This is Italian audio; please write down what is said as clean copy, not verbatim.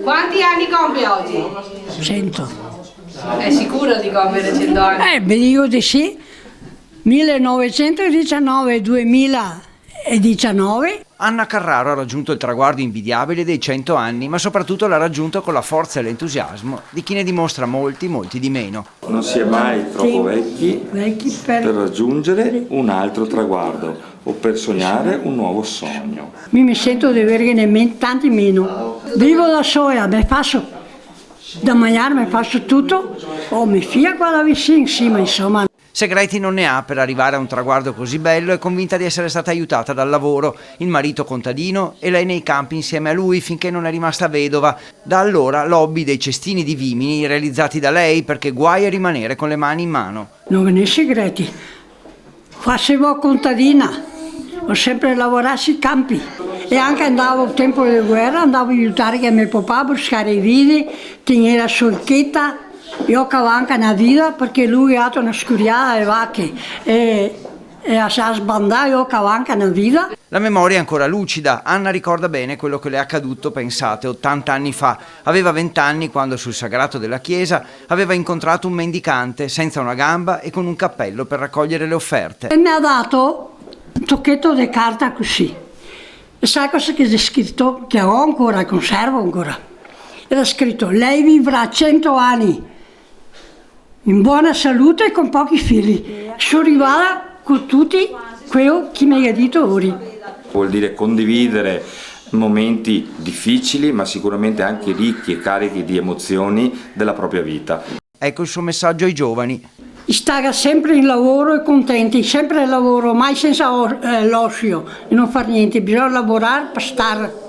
Quanti anni compie oggi? 100. È sicuro di compiere 100 anni? Vi dico di sì. 1919-2019. Anna Carraro ha raggiunto il traguardo invidiabile dei 100 anni, ma soprattutto l'ha raggiunto con la forza e l'entusiasmo di chi ne dimostra molti di meno. Non si è mai troppo vecchi per raggiungere un altro traguardo o per sognare un nuovo sogno. Mi sento di averne tanti meno. Vivo da sola, mi faccio da mangiare, mi faccio tutto. Ho mia figlia qua da vicino, sì, ma insomma. Segreti non ne ha per arrivare a un traguardo così bello, è convinta di essere stata aiutata dal lavoro, il marito contadino e lei nei campi insieme a lui finché non è rimasta vedova. Da allora l'hobby dei cestini di vimini realizzati da lei, perché guai a rimanere con le mani in mano. Non ne segreti. Facevo contadina, ho sempre lavorato sui campi e anche andavo al tempo della guerra, andavo a aiutare che mio papà a buscare i vidi, tenere la solchetta. Io avevo anche una vita perché lui ha una scuriata le vacche e a sbandare io avevo anche una vita. La memoria è ancora lucida. Anna ricorda bene quello che le è accaduto, pensate, 80 anni fa. Aveva 20 anni quando sul sagrato della chiesa aveva incontrato un mendicante senza una gamba e con un cappello per raccogliere le offerte. E mi ha dato un tocchetto di carta così. E sai cosa che c'è scritto? Che ho ancora, conservo ancora. Era scritto: lei vivrà 100 anni. In buona salute e con pochi figli. Sono arrivata con tutti quello che mi ha detto ora. Vuol dire condividere momenti difficili, ma sicuramente anche ricchi e carichi di emozioni della propria vita. Ecco il suo messaggio ai giovani. Stare sempre in lavoro e contenti, sempre al lavoro, mai senza l'osio, e non fare niente, bisogna lavorare per stare.